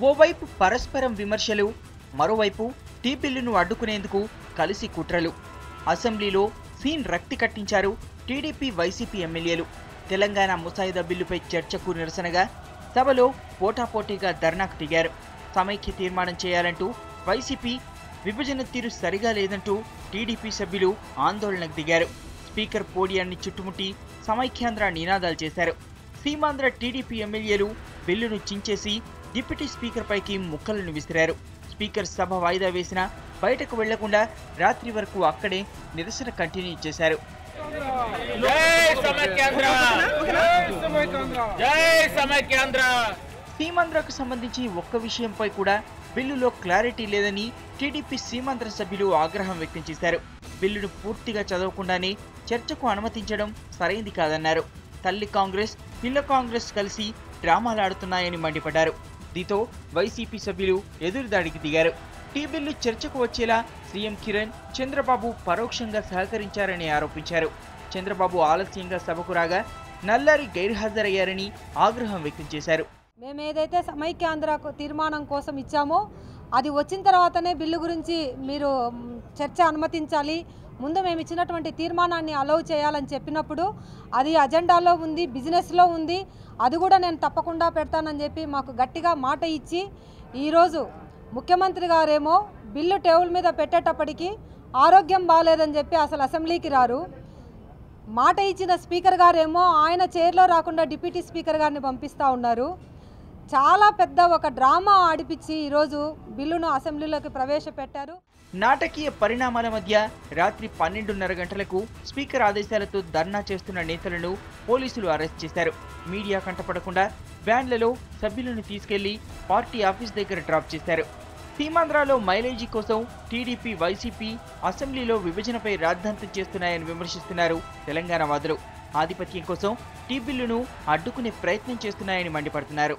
ఓవైపు పరస్పరం విమర్శలు, మరోవైపు టీ బిల్లును అడ్డుకునేందుకు కలిసి కుట్రలు. అసెంబ్లీలో సీన్ రక్తి కట్టించారు టీడీపీ వైసీపీ ఎమ్మెల్యేలు. తెలంగాణ ముసాయిదా బిల్లుపై చర్చకు నిరసనగా సభలో పోటాపోటీగా ధర్నాకు దిగారు. సమైక్య తీర్మానం చేయాలంటూ వైసీపీ, విభజన తీరు సరిగా లేదంటూ టీడీపీ సభ్యులు ఆందోళనకు దిగారు. స్పీకర్ పోడియాన్ని చుట్టుముట్టి సమైక్యాంధ్ర నినాదాలు చేశారు. సీమాంధ్ర టీడీపీ ఎమ్మెల్యేలు బిల్లును చించేసి డిప్యూటీ స్పీకర్ పైకి ముక్కలను విసిరారు. స్పీకర్ సభ వాయిదా వేసినా బయటకు వెళ్లకుండా రాత్రి వరకు అక్కడే నిరసన కంటిన్యూ చేశారు. సీమాంధ్రకు సంబంధించి ఒక్క విషయంపై కూడా బిల్లులో క్లారిటీ లేదని టీడీపీ సీమాంధ్ర సభ్యులు ఆగ్రహం వ్యక్తం చేశారు. బిల్లును పూర్తిగా చదవకుండానే చర్చకు అనుమతించడం సరైంది కాదన్నారు. తల్లి కాంగ్రెస్, పిల్ల కాంగ్రెస్ కలిసి డ్రామాలాడుతున్నాయని మండిపడ్డారు. దీంతో వైసీపీ సభ్యులు ఎదురుదాడికి దిగారు. టీ బిల్లు చర్చకు వచ్చేలా సీఎం కిరణ్, చంద్రబాబు పరోక్షంగా సహకరించారని ఆరోపించారు. చంద్రబాబు ఆలస్యంగా సభకు రాగా నల్లారి గైర్హాజరయ్యారని ఆగ్రహం వ్యక్తం చేశారు. మేమేదైతే సమైక్యాంధ్ర తీర్మానం కోసం ఇచ్చామో అది వచ్చిన తర్వాతనే బిల్లు గురించి మీరు చర్చ అనుమతించాలి, ముందు మేము ఇచ్చినటువంటి తీర్మానాన్ని అలౌ చేయాలని చెప్పినప్పుడు అది అజెండాలో ఉంది, బిజినెస్లో ఉంది, అది కూడా నేను తప్పకుండా పెడతానని చెప్పి మాకు గట్టిగా మాట ఇచ్చి ఈరోజు ముఖ్యమంత్రి గారేమో బిల్లు టేబుల్ మీద పెట్టేటప్పటికి ఆరోగ్యం బాగాలేదని చెప్పి అసలు అసెంబ్లీకి రారు. మాట ఇచ్చిన స్పీకర్ గారేమో ఆయన చైర్లో రాకుండా డిప్యూటీ స్పీకర్ గారిని పంపిస్తూ ఉన్నారు. చాలా పెద్ద ఒక డ్రామా ఆడిపించి ఈరోజు బిల్లును అసెంబ్లీలోకి ప్రవేశపెట్టారు. నాటకీయ పరిణామాల మధ్య రాత్రి 12:30 గంటలకు స్పీకర్ ఆదేశాలతో ధర్నా చేస్తున్న నేతలను పోలీసులు అరెస్ట్ చేశారు. మీడియా కంటపడకుండా వ్యాన్లలో సభ్యులను తీసుకెళ్లి పార్టీ ఆఫీస్ దగ్గర డ్రాప్ చేశారు. సీమాంధ్రలో మైలేజీ కోసం టీడీపీ, వైసీపీ అసెంబ్లీలో విభజనపై రాద్ధాంతం చేస్తున్నాయని విమర్శిస్తున్నారు తెలంగాణ వాదులు. ఆధిపత్యం కోసం టీ బిల్లును అడ్డుకునే ప్రయత్నం చేస్తున్నాయని మండిపడుతున్నారు.